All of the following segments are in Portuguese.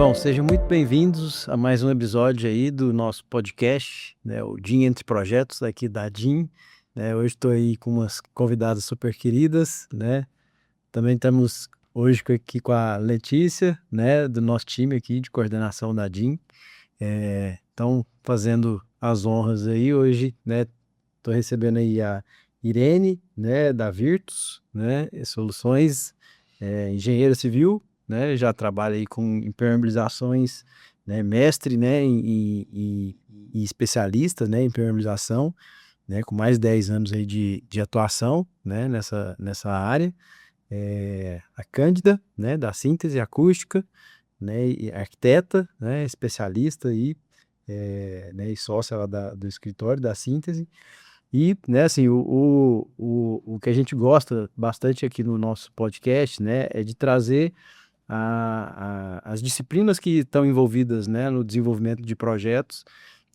Bom, sejam muito bem-vindos a mais um episódio aí do nosso podcast, né, o DIN Entre Projetos, aqui da DIN. Hoje estou aí com umas convidadas super queridas, né? Também estamos hoje aqui com a Letícia, né, do nosso time aqui de coordenação da DIN. Então, fazendo as honras aí hoje, né? Estou recebendo aí a Irene, né, da Virtus, né, Soluções, engenheira civil, né, já trabalha aí com impermeabilizações, né, mestre, né, e especialista, né, em impermeabilização, né, com mais de 10 anos aí de atuação, né, nessa área. A Cândida, né, da síntese acústica, né, e arquiteta, né, especialista aí, né, e sócia lá do escritório da síntese. E, né, assim, o que a gente gosta bastante aqui no nosso podcast, né, é de trazer as disciplinas que estão envolvidas, né, no desenvolvimento de projetos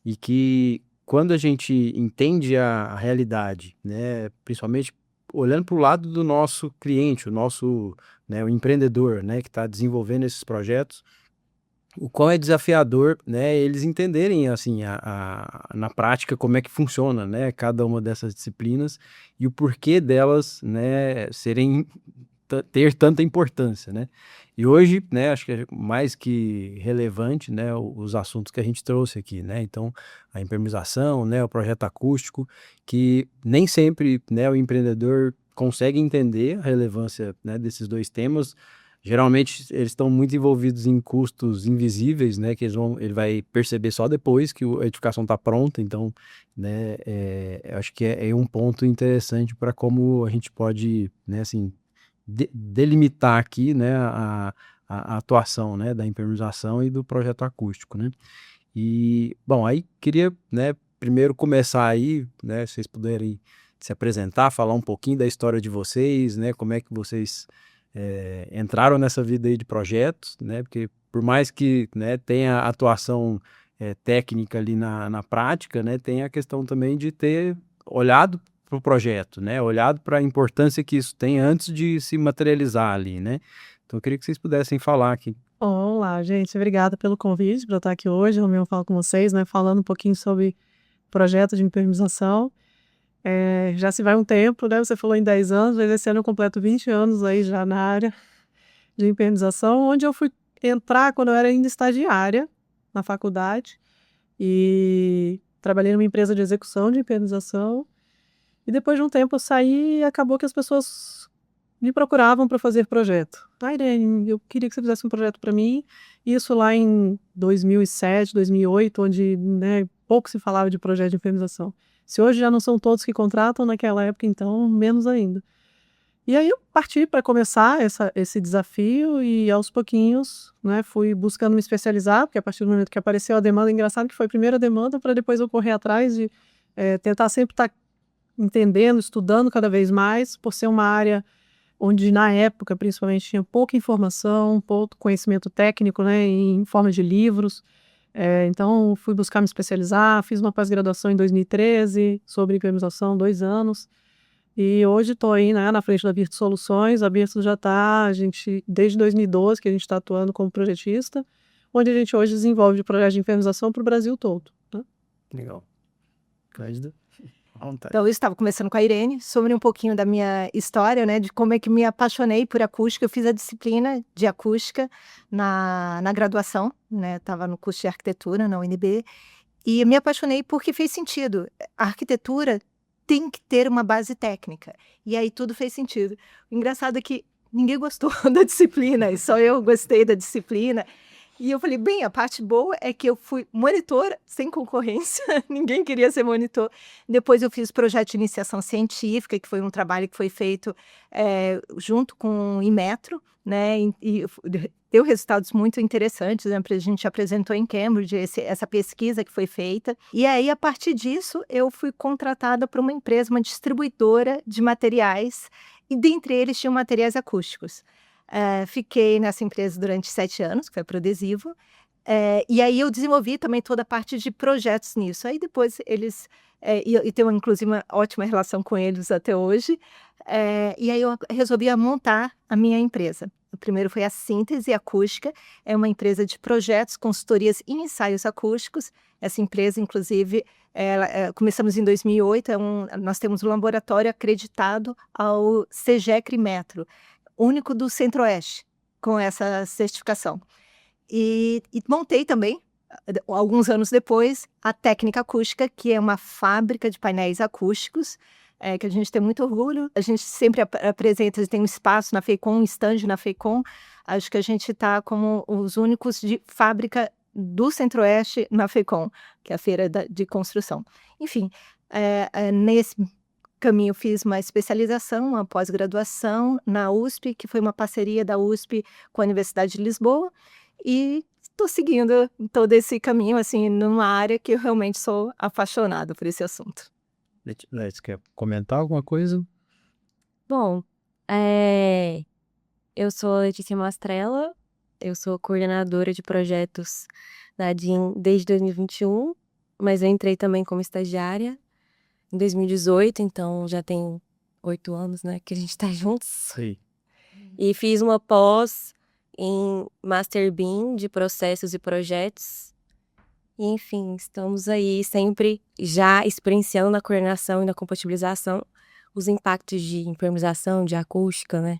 e que, quando a gente entende a realidade, né, principalmente olhando para o lado do nosso cliente, o nosso, né, o empreendedor, né, que está desenvolvendo esses projetos, o quão é desafiador, né, eles entenderem, assim, na prática como é que funciona, né, cada uma dessas disciplinas e o porquê delas, né, ter tanta importância, né. E hoje, né, acho que é mais que relevante, né, os assuntos que a gente trouxe aqui, né, então a impermeabilização, né, o projeto acústico, que nem sempre, né, o empreendedor consegue entender a relevância, né, desses dois temas. Geralmente eles estão muito envolvidos em custos invisíveis, né, que ele vai perceber só depois que a edificação está pronta. Então, né, eu acho que é um ponto interessante para como a gente pode, né, assim, delimitar aqui, né, a atuação, né, da impermeabilização e do projeto acústico, né. E, bom, aí queria, né, primeiro começar aí, né, vocês puderem se apresentar, falar um pouquinho da história de vocês, né, como é que vocês entraram nessa vida aí de projetos, né, porque por mais que, né, tenha atuação técnica ali na prática, né, tem a questão também de ter olhado para o projeto, né, olhado para a importância que isso tem antes de se materializar ali, né. Então eu queria que vocês pudessem falar aqui. Olá, gente, obrigada pelo convite para eu estar aqui hoje, eu falo com vocês, né, falando um pouquinho sobre projeto de impermeabilização. Já se vai um tempo, né, você falou em 10 anos, mas esse ano eu completo 20 anos aí já na área de impermeabilização, onde eu fui entrar quando eu era ainda estagiária na faculdade e trabalhei numa empresa de execução de impermeabilização e depois de um tempo eu saí e acabou que as pessoas me procuravam para fazer projeto. Irene, eu queria que você fizesse um projeto para mim. Isso lá em 2007, 2008, onde, né, pouco se falava de projeto de infraestrutura. Se hoje já não são todos que contratam, naquela época, então, menos ainda. E aí eu parti para começar esse desafio e, aos pouquinhos, né, fui buscando me especializar, porque a partir do momento que apareceu a demanda, engraçado que foi a primeira demanda para depois eu correr atrás de tentar sempre estar entendendo, estudando cada vez mais, por ser uma área onde na época, principalmente, tinha pouca informação, pouco conhecimento técnico, né, em forma de livros. Então fui buscar me especializar, fiz uma pós-graduação em 2013 sobre implementação, 2 anos, e hoje estou aí, né, na frente da Virtus Soluções. A Virtus já está, a gente desde 2012 que a gente está atuando como projetista, onde a gente hoje desenvolve projetos de implementação para o Brasil todo, né. Legal. Cândida, à vontade. Então, eu estava conversando com a Irene sobre um pouquinho da minha história, né, de como é que me apaixonei por acústica. Eu fiz a disciplina de acústica na graduação, né, estava no curso de arquitetura na UNB, e me apaixonei porque fez sentido. A arquitetura tem que ter uma base técnica, e aí tudo fez sentido. O engraçado é que ninguém gostou da disciplina, e só eu gostei da disciplina. E eu falei: "Bem, a parte boa é que eu fui monitora sem concorrência, ninguém queria ser monitor". Depois eu fiz projeto de iniciação científica, que foi um trabalho que foi feito, junto com o Inmetro, né, deu resultados muito interessantes, né, a gente apresentou em Cambridge essa pesquisa que foi feita. E aí, a partir disso, eu fui contratada por uma empresa, uma distribuidora de materiais, e dentre eles tinham materiais acústicos. Fiquei nessa empresa durante 7 anos, que foi a Prodesivo, e aí eu desenvolvi também toda a parte de projetos nisso. Aí depois eles, e tenho inclusive uma ótima relação com eles até hoje, e aí eu resolvi montar a minha empresa. O primeiro foi a Síntese Acústica, é uma empresa de projetos, consultorias e ensaios acústicos. Essa empresa, inclusive, começamos em 2008, nós temos um laboratório acreditado ao CEGECRI Metro, único do Centro-Oeste, com essa certificação. E montei também, alguns anos depois, a Técnica Acústica, que é uma fábrica de painéis acústicos, que a gente tem muito orgulho. A gente sempre apresenta, tem um espaço na FEICOM, um stand na FEICOM. Acho que a gente está como os únicos de fábrica do Centro-Oeste na FEICOM, que é a feira de construção. Enfim, nesse caminho fiz uma especialização, uma pós-graduação na USP, que foi uma parceria da USP com a Universidade de Lisboa, e estou seguindo todo esse caminho, assim, numa área que eu realmente sou apaixonada por esse assunto. Letícia, quer comentar alguma coisa? Bom, eu sou Letícia Mastrella, eu sou coordenadora de projetos da DIN desde 2021, mas eu entrei também como estagiária em 2018, então já tem 8 anos, né, que a gente tá juntos. Sim. E fiz uma pós em Master BIM de processos e projetos. E, enfim, estamos aí sempre já experienciando na coordenação e na compatibilização os impactos de impermeabilização, de acústica, né?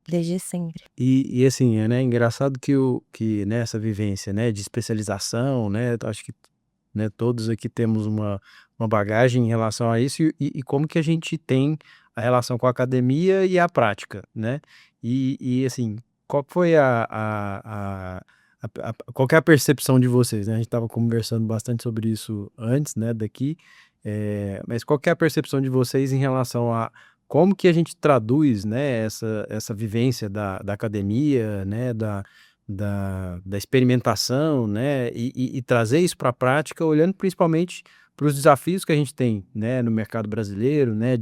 Desde sempre. E assim, é engraçado que nessa vivência, né, de especialização, né, acho que, né, todos aqui temos uma bagagem em relação a isso e como que a gente tem a relação com a academia e a prática, né? E assim, qual foi qual que é a percepção de vocês, né? A gente estava conversando bastante sobre isso antes, né, daqui, mas qual que é a percepção de vocês em relação a como que a gente traduz, né, essa vivência da academia, né, da experimentação, né, e trazer isso para a prática, olhando principalmente para os desafios que a gente tem, né, no mercado brasileiro, né,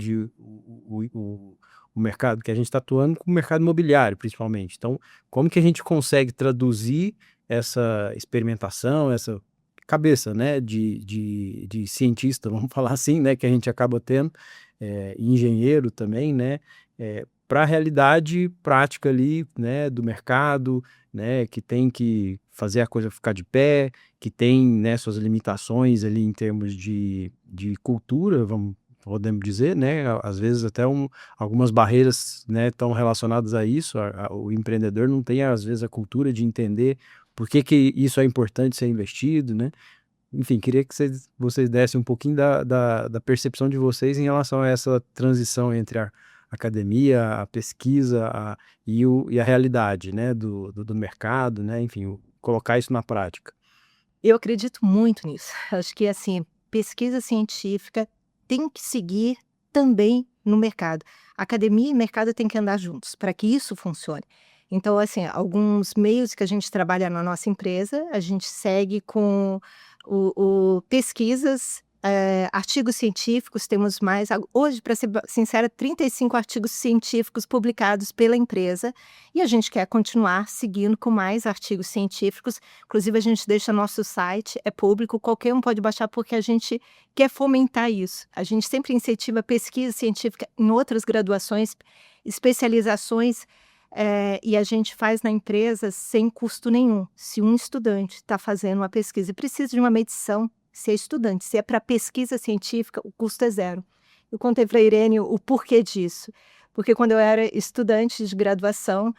o mercado que a gente está atuando com o mercado imobiliário, principalmente. Então, como que a gente consegue traduzir essa experimentação, essa cabeça, né, de cientista, vamos falar assim, né, que a gente acaba tendo, engenheiro também, né, para a realidade prática ali, né, do mercado, né, que tem que fazer a coisa ficar de pé, que tem, né, suas limitações ali em termos de cultura, podemos dizer, né, às vezes até algumas barreiras, né, estão relacionadas a isso. O empreendedor não tem, às vezes, a cultura de entender por que isso é importante ser investido, né? Enfim, queria que vocês dessem um pouquinho da percepção de vocês em relação a essa transição entre a academia, a pesquisa e a realidade, né, do mercado, né? Enfim, colocar isso na prática. Eu acredito muito nisso. Acho que, assim, pesquisa científica tem que seguir também no mercado. Academia e mercado têm que andar juntos para que isso funcione. Então, assim, alguns meios que a gente trabalha na nossa empresa, a gente segue com pesquisas, artigos científicos, temos mais, hoje, para ser sincera, 35 artigos científicos publicados pela empresa, e a gente quer continuar seguindo com mais artigos científicos. Inclusive, a gente deixa nosso site, é público, qualquer um pode baixar, porque a gente quer fomentar isso. A gente sempre incentiva pesquisa científica em outras graduações, especializações, e a gente faz na empresa sem custo nenhum. Se um estudante está fazendo uma pesquisa e precisa de uma medição, se é estudante, se é para pesquisa científica, o custo é zero. Eu contei para a Irene o porquê disso. Porque quando eu era estudante de graduação,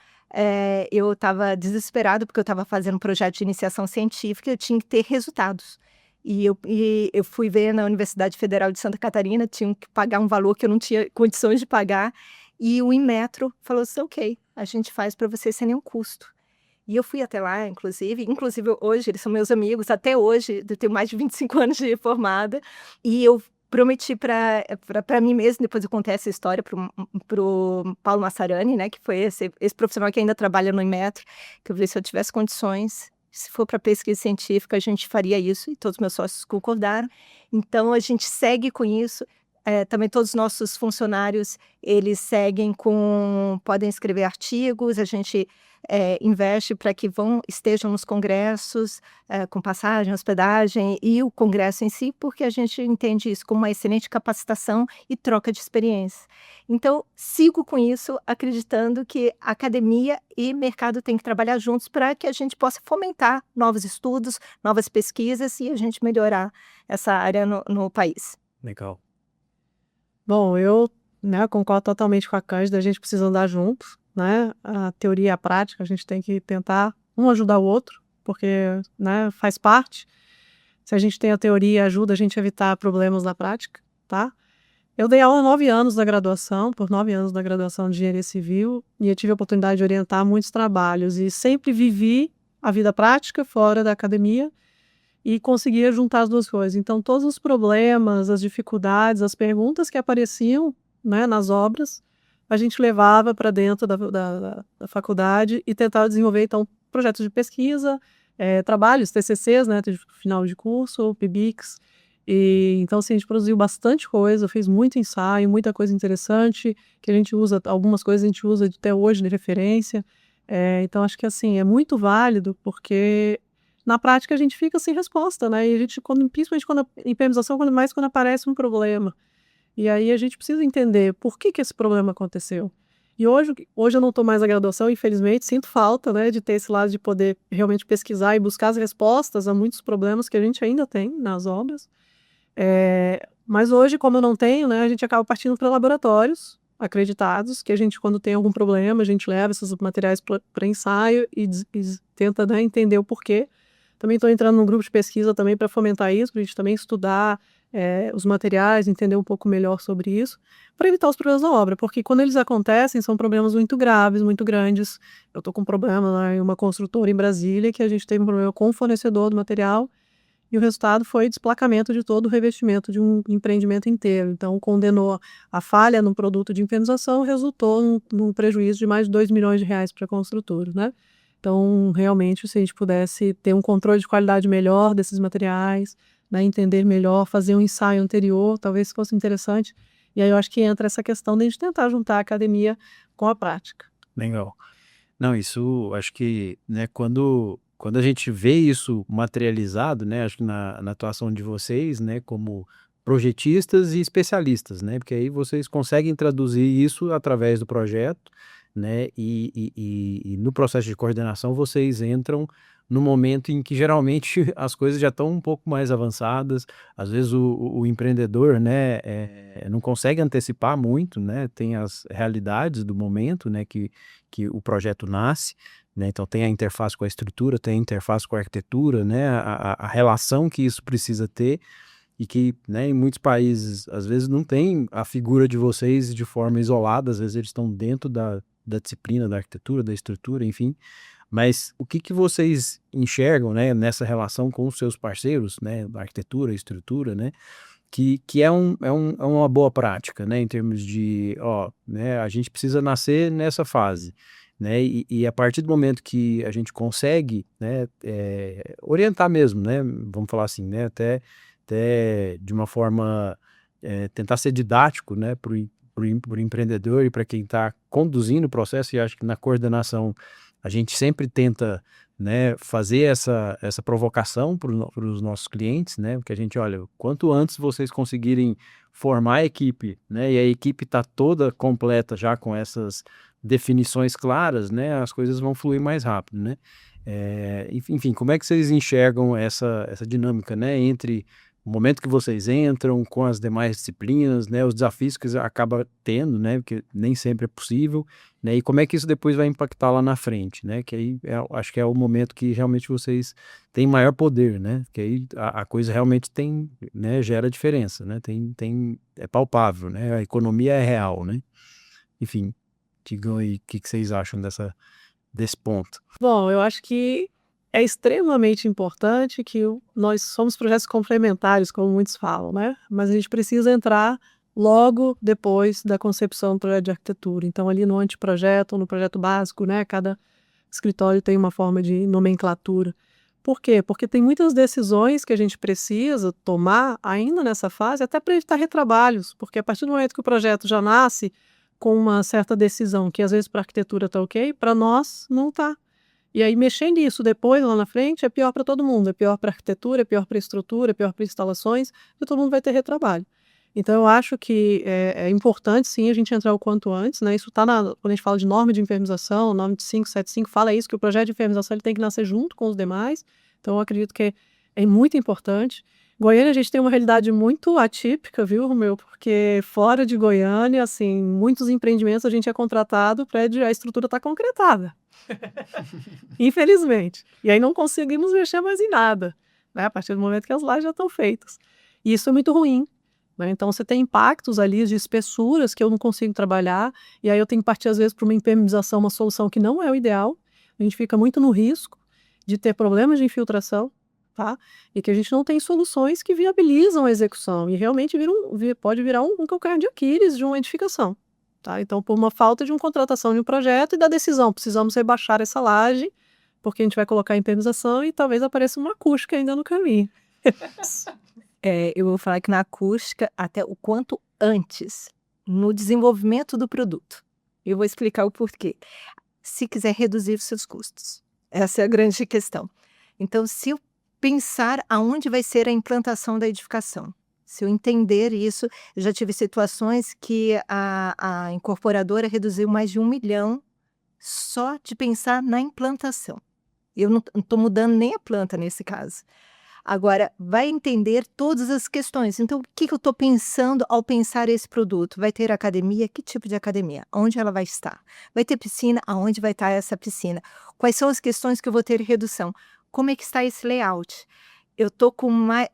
eu estava desesperada, porque eu estava fazendo um projeto de iniciação científica e eu tinha que ter resultados. E eu fui ver na Universidade Federal de Santa Catarina, tinha que pagar um valor que eu não tinha condições de pagar, e o Inmetro falou assim, ok, a gente faz para você sem nenhum custo. E eu fui até lá, inclusive hoje eles são meus amigos, até hoje, eu tenho mais de 25 anos de formada, e eu prometi para mim mesma, depois eu contei essa história para o Paulo Massarani, né, que foi esse profissional que ainda trabalha no Inmetro, que eu falei, se eu tivesse condições, se for para pesquisa científica, a gente faria isso, e todos meus sócios concordaram. Então, a gente segue com isso. também todos os nossos funcionários, eles podem escrever artigos, a gente investe para que estejam nos congressos, com passagem, hospedagem e o congresso em si, porque a gente entende isso como uma excelente capacitação e troca de experiência. Então, sigo com isso, acreditando que academia e mercado têm que trabalhar juntos para que a gente possa fomentar novos estudos, novas pesquisas e a gente melhorar essa área no país. Legal. Bom, eu, né, concordo totalmente com a Cândida, a gente precisa andar juntos, né? A teoria e a prática, a gente tem que tentar um ajudar o outro, porque, né, faz parte. Se a gente tem a teoria, ajuda a gente a evitar problemas na prática, tá? Eu dei aula 9 anos na graduação, por 9 anos na graduação de Engenharia Civil, e eu tive a oportunidade de orientar muitos trabalhos, e sempre vivi a vida prática fora da academia, e conseguia juntar as duas coisas. Então, todos os problemas, as dificuldades, as perguntas que apareciam, né, nas obras, a gente levava para dentro da faculdade e tentava desenvolver, então, projetos de pesquisa, trabalhos, TCCs, né, de final de curso, PIBICs. E, então, assim, a gente produziu bastante coisa, fez muito ensaio, muita coisa interessante, que a gente usa, algumas coisas a gente usa até hoje de referência. Então, acho que, assim, é muito válido, porque na prática a gente fica sem resposta, né? E a gente, principalmente em permisação, quando aparece um problema. E aí a gente precisa entender por que esse problema aconteceu. E hoje eu não estou mais na graduação, infelizmente, sinto falta, né, de ter esse lado de poder realmente pesquisar e buscar as respostas a muitos problemas que a gente ainda tem nas obras. Mas hoje, como eu não tenho, né, a gente acaba partindo para laboratórios acreditados, que a gente, quando tem algum problema, a gente leva esses materiais para ensaio e tenta, né, entender o porquê. Também estou entrando num grupo de pesquisa também para fomentar isso, para a gente também estudar os materiais, entender um pouco melhor sobre isso, para evitar os problemas na obra, porque quando eles acontecem, são problemas muito graves, muito grandes. Eu estou com um problema lá em uma construtora em Brasília, que a gente teve um problema com o fornecedor do material, e o resultado foi desplacamento de todo o revestimento de um empreendimento inteiro. Então, condenou a falha no produto de impermeabilização, resultou num prejuízo de mais de R$ 2 milhões para a construtora, né? Então, realmente, se a gente pudesse ter um controle de qualidade melhor desses materiais, né, entender melhor, fazer um ensaio anterior, talvez fosse interessante. E aí eu acho que entra essa questão de a gente tentar juntar a academia com a prática. Legal. Não, isso acho que, né, quando a gente vê isso materializado, né, acho que na atuação de vocês, né, como projetistas e especialistas, né, porque aí vocês conseguem traduzir isso através do projeto, né, e no processo de coordenação vocês entram no momento em que geralmente as coisas já estão um pouco mais avançadas, às vezes o empreendedor, né, não consegue antecipar muito, né, tem as realidades do momento, né, que o projeto nasce, né, então tem a interface com a estrutura, tem a interface com a arquitetura, né, a relação que isso precisa ter e que, né, em muitos países às vezes não tem a figura de vocês de forma isolada, às vezes eles estão dentro da disciplina, da arquitetura, da estrutura, enfim, mas o que vocês enxergam, né, nessa relação com os seus parceiros, né, da arquitetura, estrutura, né, que é uma boa prática, né, em termos de, né, a gente precisa nascer nessa fase, né, e a partir do momento que a gente consegue, né, orientar mesmo, né, vamos falar assim, né, até de uma forma, tentar ser didático, né, para o empreendedor e para quem está conduzindo o processo, e acho que na coordenação a gente sempre tenta, né, fazer essa provocação para os nossos clientes, né, porque a gente, olha, quanto antes vocês conseguirem formar a equipe, né, e a equipe está toda completa já com essas definições claras, né, as coisas vão fluir mais rápido, né. Enfim, como é que vocês enxergam essa dinâmica, né, entre o momento que vocês entram com as demais disciplinas, né, os desafios que acaba tendo, né, porque nem sempre é possível, né, e como é que isso depois vai impactar lá na frente, né, que aí acho que é o momento que realmente vocês têm maior poder, né, que aí a coisa realmente tem, né, gera diferença, né, é palpável, né, a economia é real, né, enfim, digam aí o que vocês acham desse ponto. Bom, eu acho que é extremamente importante que nós somos projetos complementares, como muitos falam, né? Mas a gente precisa entrar logo depois da concepção do projeto de arquitetura. Então, ali no anteprojeto ou no projeto básico, né? Cada escritório tem uma forma de nomenclatura. Por quê? Porque tem muitas decisões que a gente precisa tomar ainda nessa fase, até para evitar retrabalhos, porque a partir do momento que o projeto já nasce com uma certa decisão, que às vezes para a arquitetura está ok, para nós não está. E aí mexer nisso depois, lá na frente, é pior para todo mundo. É pior para a arquitetura, é pior para a estrutura, é pior para instalações, e todo mundo vai ter retrabalho. Então, eu acho que é importante, sim, a gente entrar o quanto antes, né? Isso está quando a gente fala de norma de enfermização, norma de 575, fala isso, que o projeto de enfermização ele tem que nascer junto com os demais. Então, eu acredito que é muito importante. Goiânia, a gente tem uma realidade muito atípica, viu, Romeu? Porque fora de Goiânia, assim, muitos empreendimentos a gente é contratado, o prédio, a estrutura está concretada. Infelizmente. E aí não conseguimos mexer mais em nada, né? A partir do momento que as lajes já estão feitas. E isso é muito ruim, né? Então você tem impactos ali de espessuras que eu não consigo trabalhar, e aí eu tenho que partir às vezes para uma impermeabilização, uma solução que não é o ideal. A gente fica muito no risco de ter problemas de infiltração, tá? E que a gente não tem soluções que viabilizam a execução, e realmente pode virar um calcanhar de Aquiles de uma edificação. Tá? Então, por uma falta de uma contratação de um projeto e da decisão, precisamos rebaixar essa laje, porque a gente vai colocar a impermeabilização e talvez apareça uma acústica ainda no caminho. Eu vou falar que na acústica, até o quanto antes, no desenvolvimento do produto. Eu vou explicar o porquê. Se quiser reduzir os seus custos. Essa é a grande questão. Então, se eu pensar aonde vai ser a implantação da edificação, se eu entender isso, eu já tive situações que a incorporadora reduziu mais de 1 milhão só de pensar na implantação. Eu não estou mudando nem a planta nesse caso. Agora, vai entender todas as questões. Então, o que eu estou pensando ao pensar esse produto? Vai ter academia? Que tipo de academia? Onde ela vai estar? Vai ter piscina? Aonde vai estar essa piscina? Quais são as questões que eu vou ter redução? Como é que está esse layout? Eu estou com mais...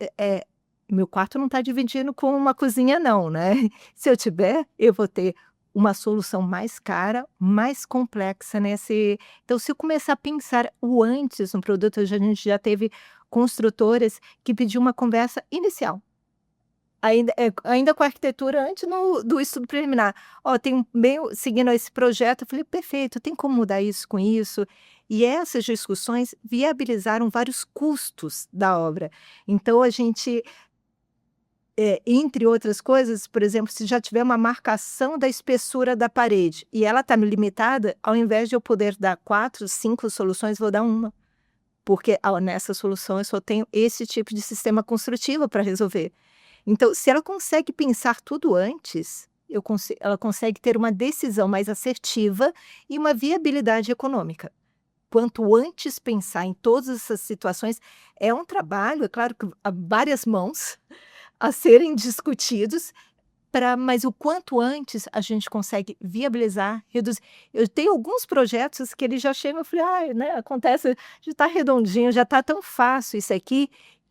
meu quarto não está dividindo com uma cozinha não, né? Se eu tiver, eu vou ter uma solução mais cara, mais complexa nesse... Então, se eu começar a pensar o antes no produto, a gente já teve construtoras que pediam uma conversa inicial. Ainda com a arquitetura antes do estudo preliminar. Seguindo esse projeto, eu falei, perfeito, tem como mudar isso com isso? E essas discussões viabilizaram vários custos da obra. Então, a gente... entre outras coisas, por exemplo, se já tiver uma marcação da espessura da parede e ela está limitada, ao invés de eu poder dar 4, 5 soluções, vou dar uma. Porque nessa solução eu só tenho esse tipo de sistema construtivo para resolver. Então, se ela consegue pensar tudo antes, ela consegue ter uma decisão mais assertiva e uma viabilidade econômica. Quanto antes pensar em todas essas situações, é um trabalho, é claro que há várias mãos a serem discutidos, mas o quanto antes a gente consegue viabilizar, reduzir. Eu tenho alguns projetos que eles já chegam, eu falei, né, acontece, já está redondinho, já está tão fácil isso aqui,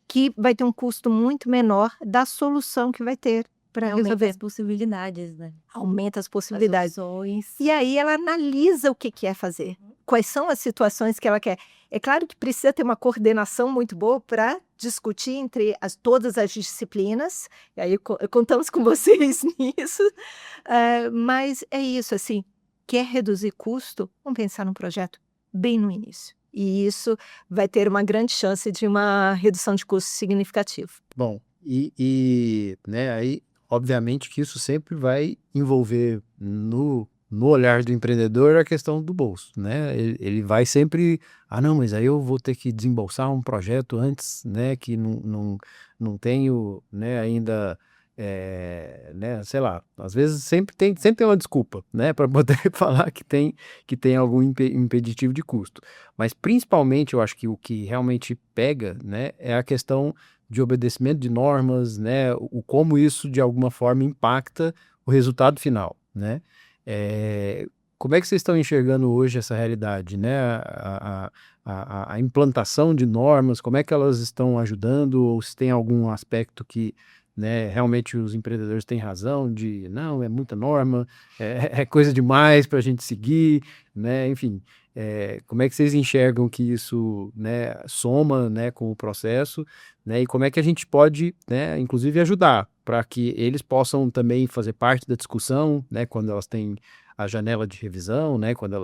que vai ter um custo muito menor da solução que vai ter para Aumenta resolver. as possibilidades, né? Aumenta as possibilidades. As opções. E aí ela analisa o que quer fazer, quais são as situações que ela quer. É claro que precisa ter uma coordenação muito boa para discutir entre todas as disciplinas, e aí contamos com vocês nisso, mas é isso, assim, quer reduzir custo? Vamos pensar num projeto bem no início. E isso vai ter uma grande chance de uma redução de custo significativa. Bom, né, aí, obviamente que isso sempre vai envolver no olhar do empreendedor a questão do bolso, né? Ele vai sempre, não, mas aí eu vou ter que desembolsar um projeto antes, né, que não tenho, né, ainda, né, sei lá, às vezes sempre tem uma desculpa, né, para poder falar que tem algum impeditivo de custo. Mas principalmente eu acho que o que realmente pega, né, é a questão de obedecimento de normas, né, como isso de alguma forma impacta o resultado final, né? Como é que vocês estão enxergando hoje essa realidade, né? A implantação de normas, como é que elas estão ajudando, ou se tem algum aspecto que né, realmente os empreendedores têm razão de, não, é muita norma, é coisa demais para a gente seguir, né, enfim, como é que vocês enxergam que isso, né, soma, né, com o processo, né, e como é que a gente pode, né, inclusive ajudar para que eles possam também fazer parte da discussão, né, quando elas têm a janela de revisão, né, quando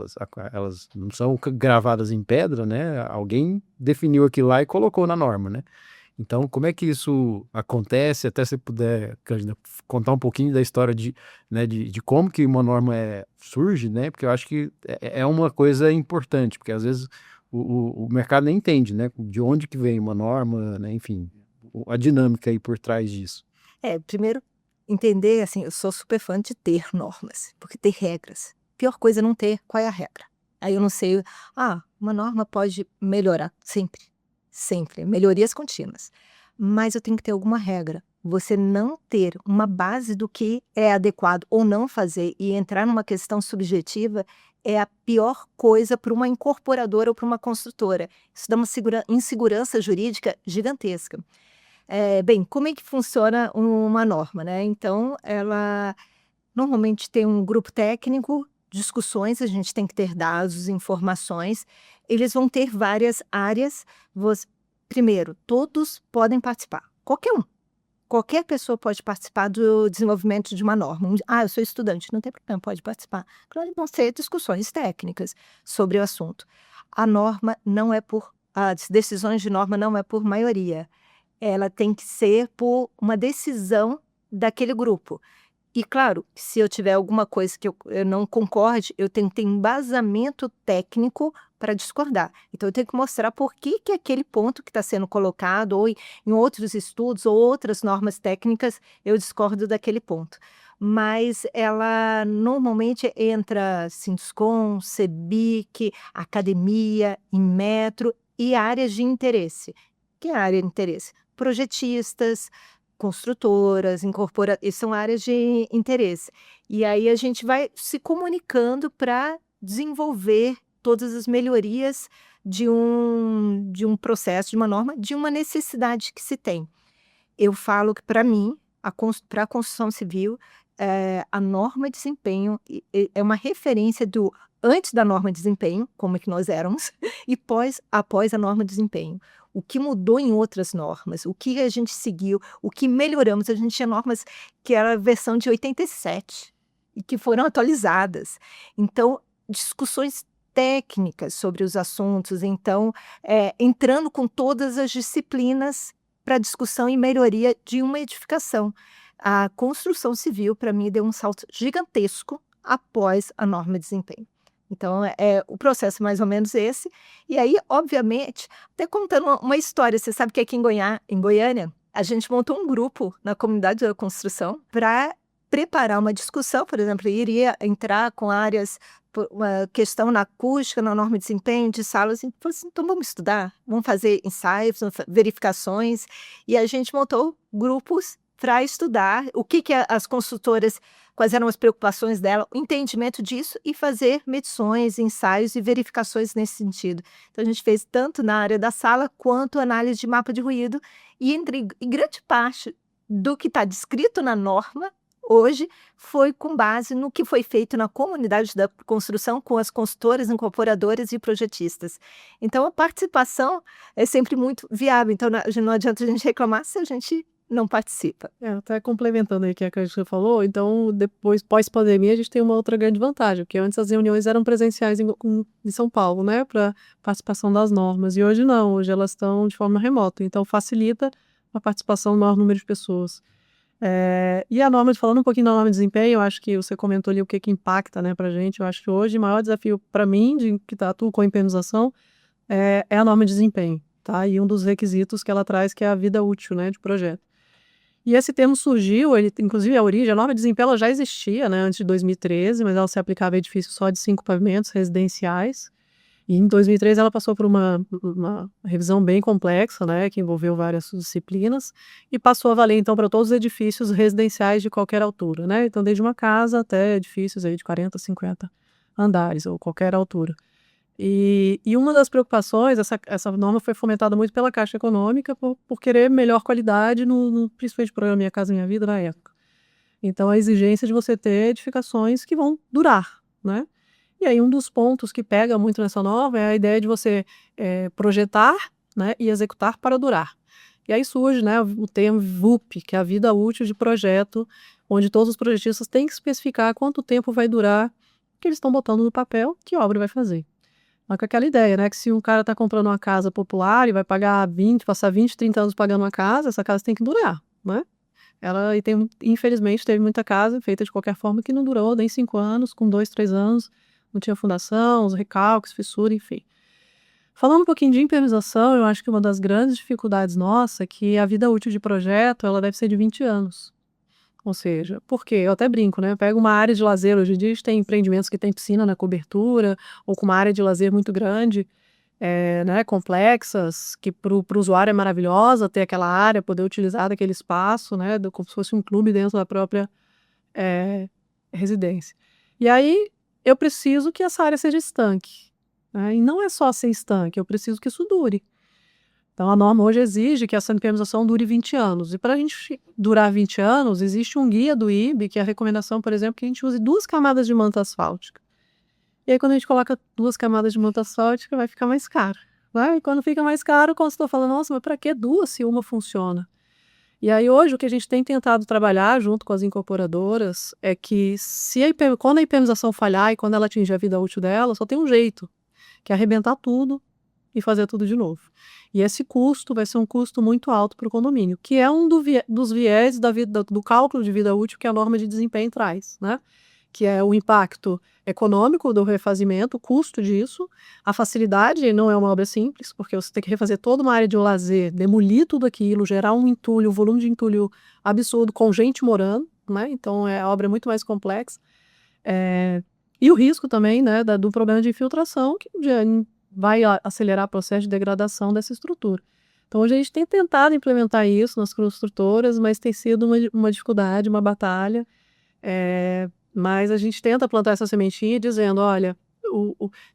elas não são gravadas em pedra, né, alguém definiu aquilo lá e colocou na norma, né. Então, como é que isso acontece? Até se puder, Cândida, contar um pouquinho da história de, né, de como que uma norma surge, né? Porque eu acho que é uma coisa importante, porque às vezes o mercado nem entende, né? De onde que vem uma norma, né? Enfim, a dinâmica aí por trás disso. Primeiro, entender, assim, eu sou super fã de ter normas, porque ter regras. Pior coisa é não ter, qual é a regra? Aí eu não sei, uma norma pode melhorar, sempre, sempre, melhorias contínuas. Mas eu tenho que ter alguma regra. Você não ter uma base do que é adequado ou não fazer e entrar numa questão subjetiva é a pior coisa para uma incorporadora ou para uma construtora. Isso dá uma insegurança jurídica gigantesca. Bem, como é que funciona uma norma, né? Então, ela normalmente tem um grupo técnico, discussões, a gente tem que ter dados, informações. Eles vão ter várias áreas. Primeiro, todos podem participar, qualquer um. Qualquer pessoa pode participar do desenvolvimento de uma norma. Eu sou estudante, não tem problema, pode participar. Claro, vão ser discussões técnicas sobre o assunto. A norma não é as decisões de norma não é por maioria. Ela tem que ser por uma decisão daquele grupo. E, claro, se eu tiver alguma coisa que eu não concorde, eu tenho que ter embasamento técnico para discordar. Então, eu tenho que mostrar por que aquele ponto que está sendo colocado, ou em outros estudos, ou outras normas técnicas, eu discordo daquele ponto. Mas ela normalmente entra Sinduscon, CEBIC, academia, Inmetro e áreas de interesse. Que é a área de interesse? Projetistas, construtoras, isso são áreas de interesse. E aí a gente vai se comunicando para desenvolver todas as melhorias de um processo, de uma norma, de uma necessidade que se tem. Eu falo que, para mim, para a construção civil, a norma de desempenho é uma referência do antes da norma de desempenho, como é que nós éramos, e após a norma de desempenho. O que mudou em outras normas, o que a gente seguiu, o que melhoramos. A gente tinha normas que era a versão de 87 e que foram atualizadas. Então, discussões técnicas sobre os assuntos, então, entrando com todas as disciplinas para discussão e melhoria de uma edificação. A construção civil, para mim, deu um salto gigantesco após a norma de desempenho. Então, o processo é mais ou menos esse. E aí, obviamente, até contando uma história, você sabe que aqui em Goiânia, a gente montou um grupo na comunidade da construção para preparar uma discussão, por exemplo, iria entrar com áreas, uma questão na acústica, na norma de desempenho, de salas, e falou assim, então vamos estudar, vamos fazer ensaios, verificações, e a gente montou grupos para estudar o que as consultoras, quais eram as preocupações dela, o entendimento disso e fazer medições, ensaios e verificações nesse sentido. Então, a gente fez tanto na área da sala quanto análise de mapa de ruído e grande parte do que está descrito na norma hoje foi com base no que foi feito na comunidade da construção com as consultoras, incorporadoras e projetistas. Então, a participação é sempre muito viável. Então, não adianta a gente reclamar se a gente não participa. Até complementando aí o que a Cândida falou, então, depois, pós-pandemia, a gente tem uma outra grande vantagem, porque antes as reuniões eram presenciais em São Paulo, né, para participação das normas, e hoje não, hoje elas estão de forma remota, então facilita a participação do maior número de pessoas. E a norma, falando um pouquinho da norma de desempenho, eu acho que você comentou ali o que impacta, né, pra gente. Eu acho que hoje o maior desafio para mim, que atuo com impermeabilização, é a norma de desempenho, tá? E um dos requisitos que ela traz, que é a vida útil, né, de projeto. E esse termo surgiu, inclusive a origem, a norma de desempenho ela já existia, né, antes de 2013, mas ela se aplicava a edifícios só de 5 pavimentos residenciais. E em 2003 ela passou por uma revisão bem complexa, né, que envolveu várias disciplinas, e passou a valer então para todos os edifícios residenciais de qualquer altura, né? Então desde uma casa até edifícios aí de 40, 50 andares ou qualquer altura. E uma das preocupações, essa norma foi fomentada muito pela Caixa Econômica por querer melhor qualidade, principalmente no programa Minha Casa Minha Vida, na época. Então, a exigência de você ter edificações que vão durar, né? E aí, um dos pontos que pega muito nessa norma é a ideia de você projetar, né, e executar para durar. E aí surge, né, o termo VUP, que é a vida útil de projeto, onde todos os projetistas têm que especificar quanto tempo vai durar o que eles estão botando no papel, que obra vai fazer. Mas com aquela ideia, né, que se um cara está comprando uma casa popular e vai passar 20, 30 anos pagando uma casa, essa casa tem que durar, né? Infelizmente, teve muita casa feita de qualquer forma que não durou nem 5 anos, com 2, 3 anos, não tinha fundação, os recalques, fissura, enfim. Falando um pouquinho de impermeabilização, eu acho que uma das grandes dificuldades nossa é que a vida útil de projeto, ela deve ser de 20 anos. Ou seja, por quê? Eu até brinco, né? Eu pego uma área de lazer, hoje em dia a gente tem empreendimentos que tem piscina na cobertura, ou com uma área de lazer muito grande, né, complexas, que para o usuário é maravilhosa ter aquela área, poder utilizar daquele espaço, né, como se fosse um clube dentro da própria residência. E aí eu preciso que essa área seja estanque, né? E não é só ser estanque, eu preciso que isso dure. Então, a norma hoje exige que essa impermeabilização dure 20 anos. E para a gente durar 20 anos, existe um guia do IBE, que é a recomendação, por exemplo, que a gente use 2 camadas de manta asfáltica. E aí, quando a gente coloca 2 camadas de manta asfáltica, vai ficar mais caro, né? E quando fica mais caro, o consultor fala, nossa, mas para que 2 se uma funciona? E aí, hoje, o que a gente tem tentado trabalhar junto com as incorporadoras é que quando a impermeabilização falhar e quando ela atingir a vida útil dela, só tem um jeito, que é arrebentar tudo e fazer tudo de novo. E esse custo vai ser um custo muito alto para o condomínio, que é um dos viés do cálculo de vida útil que a norma de desempenho traz, né? Que é o impacto econômico do refazimento, o custo disso, a facilidade, não é uma obra simples, porque você tem que refazer toda uma área de lazer, demolir tudo aquilo, gerar um entulho, um volume de entulho absurdo com gente morando, né? Então a obra é muito mais complexa. E o risco também, né, do problema de infiltração, que vai acelerar o processo de degradação dessa estrutura. Então, hoje a gente tem tentado implementar isso nas construtoras, mas tem sido uma dificuldade, uma batalha. Mas a gente tenta plantar essa sementinha dizendo, olha,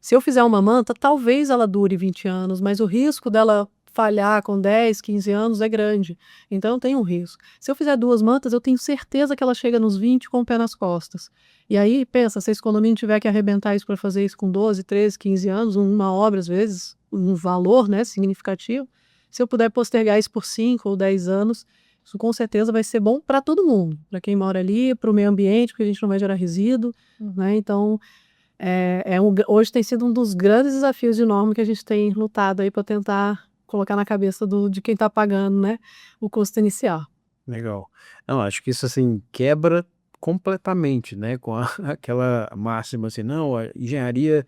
se eu fizer uma manta, talvez ela dure 20 anos, mas o risco dela falhar com 10, 15 anos é grande. Então, tem um risco. Se eu fizer 2 mantas, eu tenho certeza que ela chega nos 20 com o pé nas costas. E aí, pensa, se esse condomínio tiver que arrebentar isso para fazer isso com 12, 13, 15 anos, uma obra, às vezes, um valor, né, significativo, se eu puder postergar isso por 5 ou 10 anos, isso com certeza vai ser bom para todo mundo, para quem mora ali, para o meio ambiente, porque a gente não vai gerar resíduo, né? Então, hoje tem sido um dos grandes desafios de norma que a gente tem lutado aí para tentar colocar na cabeça de quem está pagando, né, o custo inicial. Legal. Não, acho que isso, assim, quebra completamente, né, com aquela máxima, assim, não, a engenharia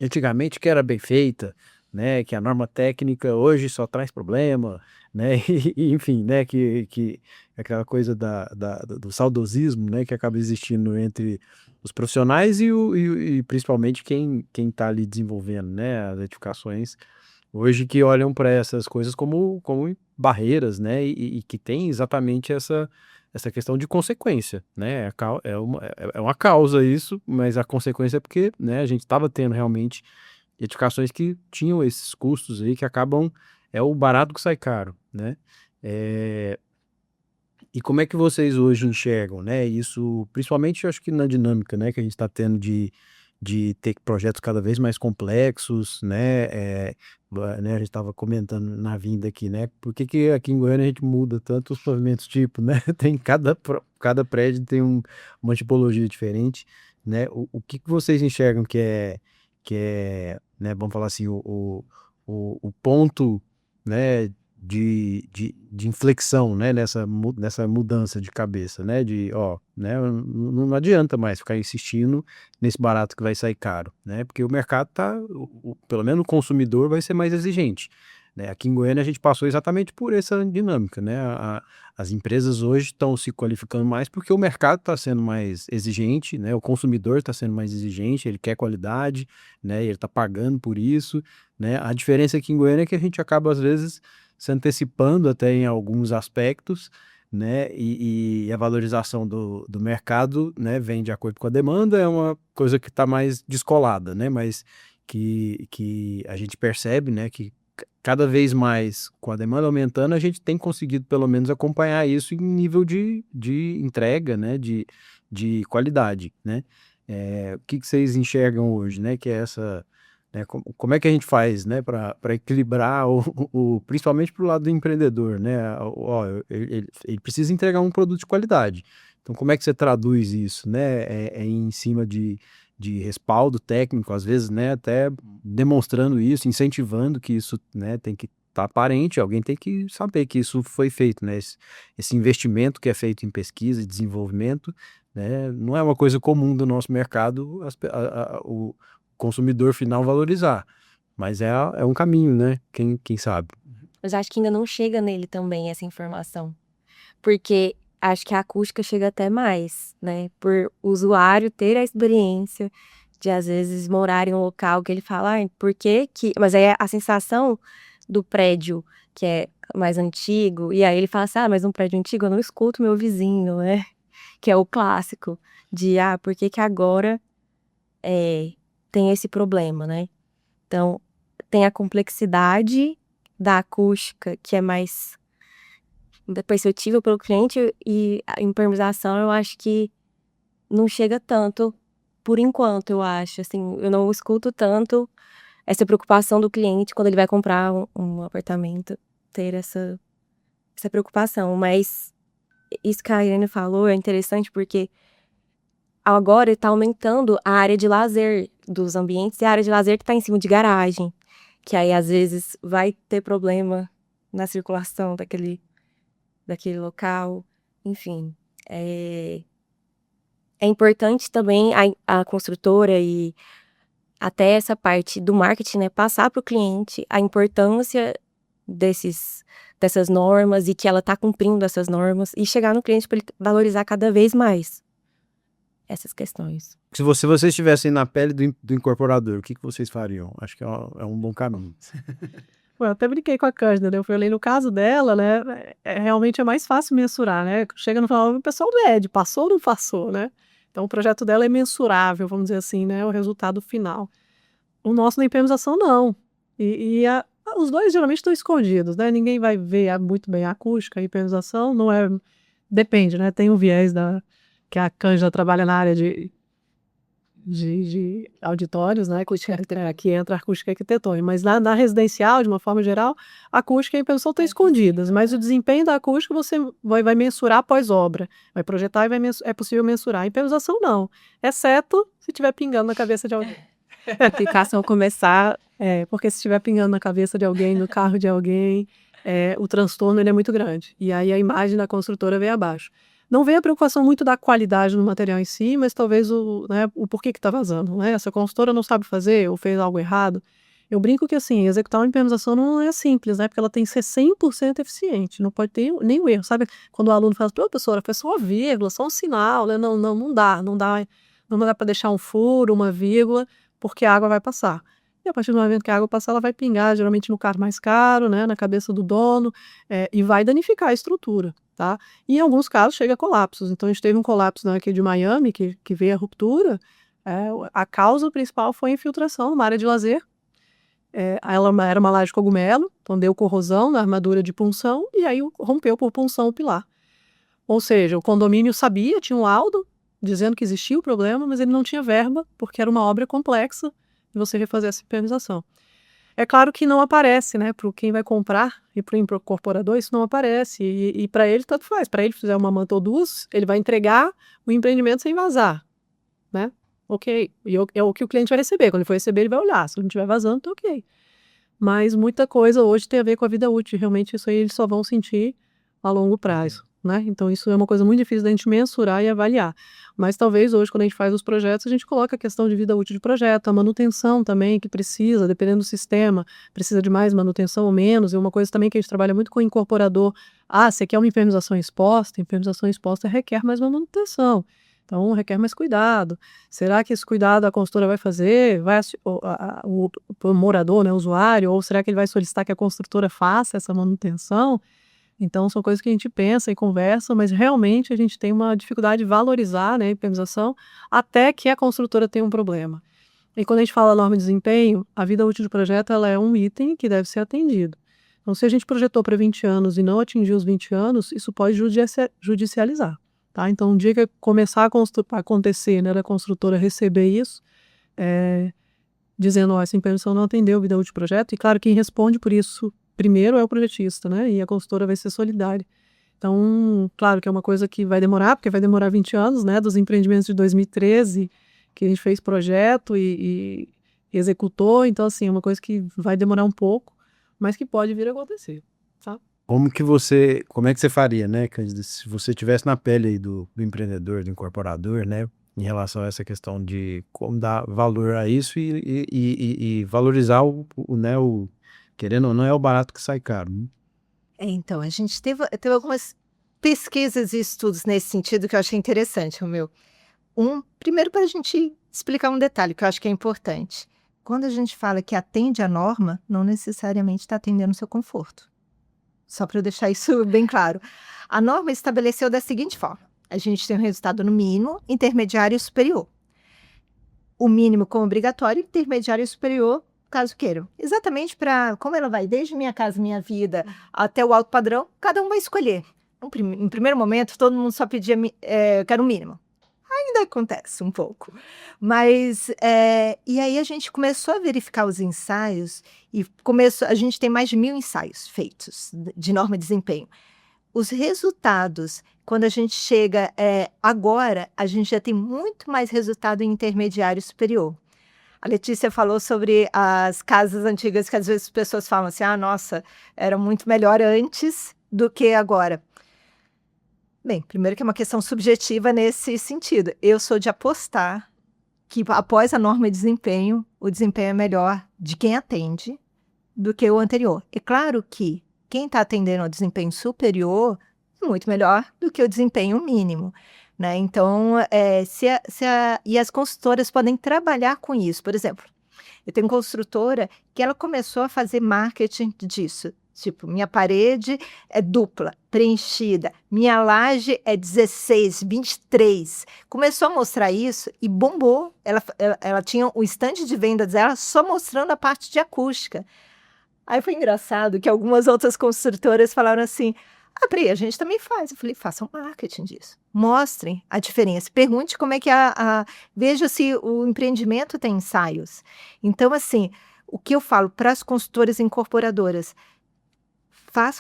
antigamente que era bem feita, né, que a norma técnica hoje só traz problema, né, e enfim, né, que aquela coisa do saudosismo, né, que acaba existindo entre os profissionais e principalmente quem está ali desenvolvendo, né, as edificações hoje, que olham para essas coisas como barreiras, né, e que tem exatamente essa questão de consequência, né, é uma causa isso, mas a consequência é porque, né, a gente estava tendo realmente edificações que tinham esses custos aí que acabam, é o barato que sai caro, né. E como é que vocês hoje enxergam, né, isso, principalmente eu acho que na dinâmica, né, que a gente está tendo de ter projetos cada vez mais complexos, né, né, a gente estava comentando na vinda aqui, né, por que aqui em Goiânia a gente muda tanto os pavimentos tipo, né, tem cada prédio tem uma tipologia diferente, né, o que vocês enxergam né, vamos falar assim, o ponto, né, de inflexão, né, nessa mudança de cabeça, né, né, não adianta mais ficar insistindo nesse barato que vai sair caro, né, porque o mercado pelo menos o consumidor vai ser mais exigente, né. Aqui em Goiânia a gente passou exatamente por essa dinâmica, né, as empresas hoje estão se qualificando mais porque o mercado está sendo mais exigente, né, o consumidor está sendo mais exigente, ele quer qualidade, né, e ele está pagando por isso, né. A diferença aqui em Goiânia é que a gente acaba às vezes se antecipando até em alguns aspectos, né, e a valorização do mercado, né, vem de acordo com a demanda, é uma coisa que está mais descolada, né, mas que a gente percebe, né, que cada vez mais, com a demanda aumentando, a gente tem conseguido pelo menos acompanhar isso em nível de entrega, né, de qualidade, né? O que vocês enxergam hoje, né, que é essa, né, como é que a gente faz, né, para equilibrar principalmente para o lado do empreendedor, né? Ó, ele precisa entregar um produto de qualidade. Então, como é que você traduz isso, né? É em cima de respaldo técnico, às vezes, né, até demonstrando isso, incentivando que isso, né, tem que estar aparente, alguém tem que saber que isso foi feito, né? Esse investimento que é feito em pesquisa e desenvolvimento, né, não é uma coisa comum do nosso mercado o consumidor final valorizar, mas é um caminho, né? Quem sabe? Mas acho que ainda não chega nele também essa informação. Porque acho que a acústica chega até mais, né? Por o usuário ter a experiência de, às vezes, morar em um local que ele fala, por que que... Mas aí a sensação do prédio que é mais antigo, e aí ele fala assim, mas um prédio antigo eu não escuto meu vizinho, né? Que é o clássico de, por que que agora tem esse problema, né? Então, tem a complexidade da acústica, que é mais perceptível pelo cliente, e a impermeabilização eu acho que não chega tanto, por enquanto, eu acho. Assim, eu não escuto tanto essa preocupação do cliente quando ele vai comprar um apartamento, ter essa preocupação. Mas isso que a Irene falou é interessante porque agora está aumentando a área de lazer dos ambientes e a área de lazer que está em cima de garagem, que aí às vezes vai ter problema na circulação daquele local, enfim. É importante também a construtora e até essa parte do marketing, né, passar para o cliente a importância dessas normas e que ela está cumprindo essas normas e chegar no cliente para ele valorizar cada vez mais essas questões. Se vocês estivessem na pele do incorporador, o que vocês fariam? Acho que é um bom caminho. Eu até brinquei com a Cândida, né? Eu falei, no caso dela, né, realmente é mais fácil mensurar, né? Chega no final, o pessoal mede, passou ou não passou, né? Então, o projeto dela é mensurável, vamos dizer assim, né? O resultado final. O nosso na implementação, não. Os dois geralmente estão escondidos, né? Ninguém vai ver muito bem a acústica, a implementação, não é... Depende, né? Tem um viés que a Cândida trabalha na área de auditórios, né, que entra a acústica arquitetônica, mas na residencial, de uma forma geral, a acústica e a implementação estão escondidas, mas o desempenho da acústica você vai mensurar após obra, vai projetar e é possível mensurar. A implementação não, exceto se estiver pingando na cabeça de alguém. A aplicação começar, porque se estiver pingando na cabeça de alguém, no carro de alguém, o transtorno ele é muito grande, e aí a imagem da construtora vem abaixo. Não vem a preocupação muito da qualidade do material em si, mas talvez o porquê que está vazando, né? Essa consultora não sabe fazer ou fez algo errado. Eu brinco que, assim, executar uma impermeabilização não é simples, né? Porque ela tem que ser 100% eficiente, não pode ter nenhum erro, sabe? Quando o aluno fala, professora, foi só uma vírgula, só um sinal, né? Não dá para deixar um furo, uma vírgula, porque a água vai passar. E a partir do momento que a água passar, ela vai pingar, geralmente no carro mais caro, né? Na cabeça do dono, e vai danificar a estrutura. Tá? E em alguns casos chega a colapsos. Então a gente teve um colapso aqui de Miami, que veio a ruptura. A causa principal foi a infiltração numa área de lazer. Ela era uma laje de cogumelo, então deu corrosão na armadura de punção e aí rompeu por punção o pilar. Ou seja, o condomínio sabia, tinha um laudo dizendo que existia o problema, mas ele não tinha verba, porque era uma obra complexa de você refazer essa impermeabilização. É claro que não aparece, né? Para quem vai comprar e para o incorporador isso não aparece. E para ele tanto faz. Para ele fizer uma manta ou duas, ele vai entregar o empreendimento sem vazar, né? Ok. E é o que o cliente vai receber. Quando ele for receber, ele vai olhar. Se não estiver vazando, tá ok. Mas muita coisa hoje tem a ver com a vida útil. Realmente isso aí eles só vão sentir a longo prazo, né? Então isso é uma coisa muito difícil da gente mensurar e avaliar. Mas talvez hoje, quando a gente faz os projetos, a gente coloca a questão de vida útil de projeto, a manutenção também, que precisa, dependendo do sistema, precisa de mais manutenção ou menos. E uma coisa também que a gente trabalha muito com o incorporador, você quer uma impermeabilização exposta requer mais manutenção. Então, requer mais cuidado. Será que esse cuidado a consultora vai fazer? O morador, né, o usuário? Ou será que ele vai solicitar que a construtora faça essa manutenção? Então, são coisas que a gente pensa e conversa, mas realmente a gente tem uma dificuldade de valorizar, né, a impermeabilização até que a construtora tenha um problema. E quando a gente fala norma de desempenho, a vida útil do projeto ela é um item que deve ser atendido. Então, se a gente projetou para 20 anos e não atingiu os 20 anos, isso pode judicializar. Tá? Então, um dia que começar a acontecer, né, da construtora receber isso, dizendo, essa empresa não atendeu a vida útil do projeto, e claro, quem responde por isso primeiro é o projetista, né, e a consultora vai ser solidária. Então, claro que é uma coisa que vai demorar, porque vai demorar 20 anos, né, dos empreendimentos de 2013, que a gente fez projeto e executou, então, assim, é uma coisa que vai demorar um pouco, mas que pode vir a acontecer, tá? Como é que você faria, né, Cândida, se você estivesse na pele aí do empreendedor, do incorporador, né, em relação a essa questão de como dar valor a isso e valorizar né, querendo ou não, é o barato que sai caro, né? Então, a gente teve algumas pesquisas e estudos nesse sentido que eu achei interessante, Romeu. Primeiro para a gente explicar um detalhe que eu acho que é importante. Quando a gente fala que atende à norma, não necessariamente está atendendo o seu conforto. Só para eu deixar isso bem claro. A norma estabeleceu da seguinte forma: a gente tem um resultado no mínimo, intermediário e superior. O mínimo como obrigatório, intermediário e superior, caso queiram. Exatamente para, como ela vai desde Minha Casa Minha Vida até o alto padrão, cada um vai escolher. Em primeiro momento, todo mundo só pedia eu quero o mínimo. Ainda acontece um pouco. Mas, e aí a gente começou a verificar os ensaios e a gente tem mais de 1.000 ensaios feitos de norma de desempenho. Os resultados, quando a gente chega agora, a gente já tem muito mais resultado em intermediário e superior. A Letícia falou sobre as casas antigas que às vezes as pessoas falam assim, nossa, era muito melhor antes do que agora. Bem, primeiro que é uma questão subjetiva nesse sentido. Eu sou de apostar que após a norma de desempenho, o desempenho é melhor de quem atende do que o anterior. É claro que quem está atendendo ao desempenho superior é muito melhor do que o desempenho mínimo, né? Então, e as consultoras podem trabalhar com isso. Por exemplo, eu tenho construtora que ela começou a fazer marketing disso. Tipo, minha parede é dupla, preenchida. Minha laje é 16, 23. Começou a mostrar isso e bombou. Ela tinha o stand de venda dela só mostrando a parte de acústica. Aí foi engraçado que algumas outras construtoras falaram assim, Pri, a gente também faz. Eu falei, façam marketing disso. Mostrem a diferença. Pergunte como é que veja se o empreendimento tem ensaios. Então, assim, o que eu falo para as consultoras incorporadoras,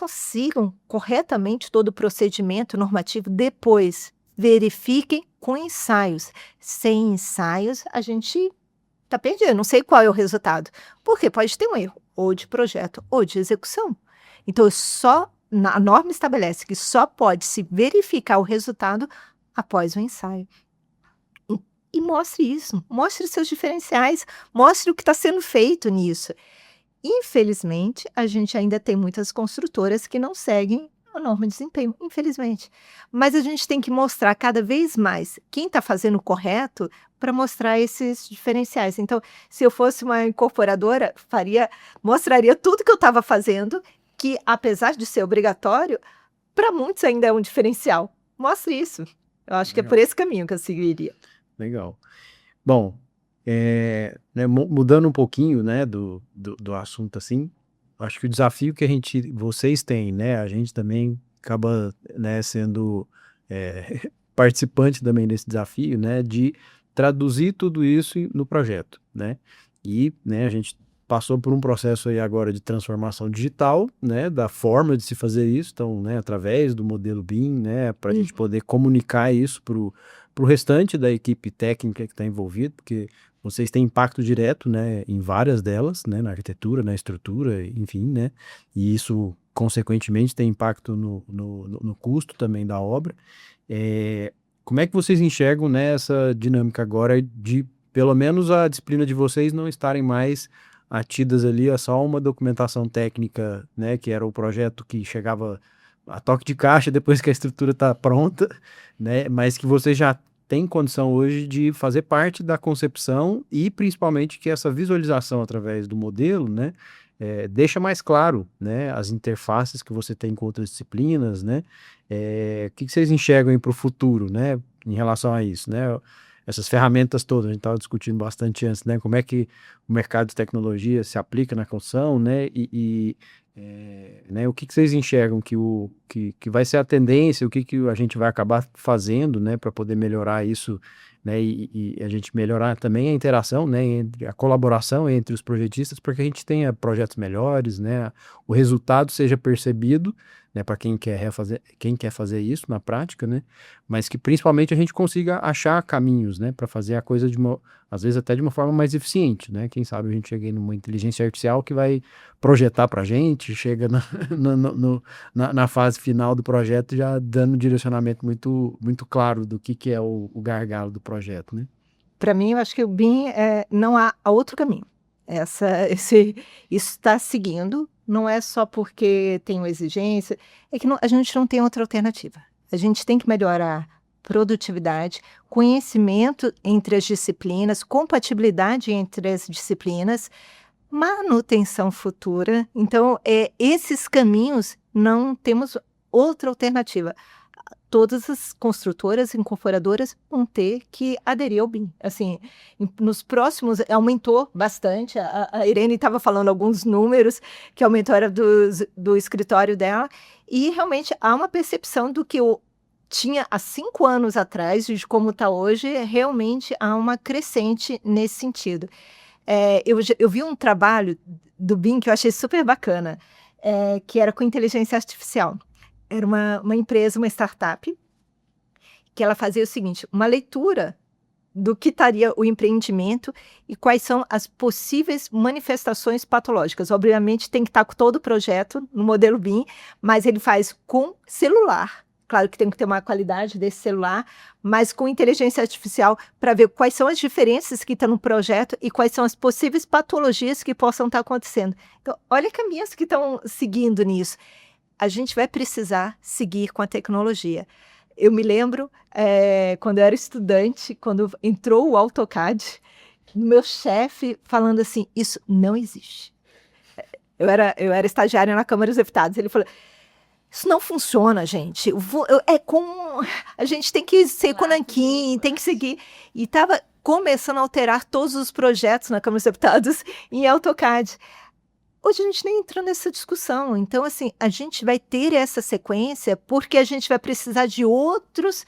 sigam corretamente todo o procedimento normativo, depois verifiquem com ensaios. Sem ensaios, a gente está perdido, não sei qual é o resultado. Porque pode ter um erro, ou de projeto, ou de execução. Então, a norma estabelece que só pode se verificar o resultado após o ensaio. E mostre isso, mostre seus diferenciais, mostre o que está sendo feito nisso. Infelizmente, a gente ainda tem muitas construtoras que não seguem a norma de desempenho, infelizmente. Mas a gente tem que mostrar cada vez mais quem está fazendo o correto para mostrar esses diferenciais. Então, se eu fosse uma incorporadora, mostraria tudo que eu estava fazendo, que apesar de ser obrigatório, para muitos ainda é um diferencial. Mostre isso. Eu acho que é por esse caminho que eu seguiria. Legal. Bom, né, mudando um pouquinho, né, do assunto assim, acho que o desafio que vocês têm, né, a gente também acaba, né, sendo participante também desse desafio, né, de traduzir tudo isso no projeto, né, e, né, a gente passou por um processo aí agora de transformação digital, né, da forma de se fazer isso, então, né, através do modelo BIM, né, para a gente poder comunicar isso para o restante da equipe técnica que está envolvida, porque vocês têm impacto direto, né, em várias delas, né, na arquitetura, na estrutura, enfim, né, e isso, consequentemente, tem impacto no custo também da obra. Como é que vocês enxergam, né, essa dinâmica agora de, pelo menos, a disciplina de vocês não estarem mais atidas ali a só uma documentação técnica, né, que era o projeto que chegava a toque de caixa depois que a estrutura está pronta, né, mas que você já tem condição hoje de fazer parte da concepção e principalmente que essa visualização através do modelo, né, deixa mais claro, né, as interfaces que você tem com outras disciplinas, né, o que vocês enxergam para o futuro, né, em relação a isso, né? essas ferramentas todas, a gente estava discutindo bastante antes, né? Como é que o mercado de tecnologia se aplica na construção, né? Né, o que vocês enxergam que vai ser a tendência, o que a gente vai acabar fazendo, né, para poder melhorar isso, né, e a gente melhorar também a interação, né, entre a colaboração entre os projetistas, para que a gente tenha projetos melhores, né, o resultado seja percebido, né, para quem quer fazer isso na prática, né, mas que principalmente a gente consiga achar caminhos, né, para fazer a coisa às vezes até de uma forma mais eficiente, né, quem sabe a gente chegue numa inteligência artificial que vai projetar para a gente, chega na fase final do projeto já dando um direcionamento muito, muito claro do que é o gargalo do projeto, né? Para mim, eu acho que o BIM não há outro caminho. Isso está seguindo, não é só porque tem uma exigência, é que a gente não tem outra alternativa. A gente tem que melhorar produtividade, conhecimento entre as disciplinas, compatibilidade entre as disciplinas, manutenção futura. Então, esses caminhos não temos outra alternativa. Todas as construtoras e incorporadoras vão ter que aderir ao BIM. Assim, nos próximos, aumentou bastante. A Irene estava falando alguns números que aumentaram do escritório dela, e realmente há uma percepção do que eu tinha há 5 anos atrás, de como está hoje, realmente há uma crescente nesse sentido. Eu vi um trabalho do BIM que eu achei super bacana, que era com inteligência artificial. Era uma empresa, uma startup, que ela fazia o seguinte, uma leitura do que estaria o empreendimento e quais são as possíveis manifestações patológicas. Obviamente tem que estar com todo o projeto no modelo BIM, mas ele faz com celular. Claro que tem que ter uma qualidade desse celular, mas com inteligência artificial para ver quais são as diferenças que estão no projeto e quais são as possíveis patologias que possam estar acontecendo. Então, olha caminhos que estão seguindo nisso. A gente vai precisar seguir com a tecnologia. Eu me lembro, quando eu era estudante, quando entrou o AutoCAD, meu chefe falando assim, isso não existe. Eu era estagiária na Câmara dos Deputados, ele falou, isso não funciona, gente. A gente tem que ser Conanquim, tem que seguir. E estava começando a alterar todos os projetos na Câmara dos Deputados em AutoCAD. Hoje a gente nem entrou nessa discussão. Então, assim, a gente vai ter essa sequência porque a gente vai precisar de outras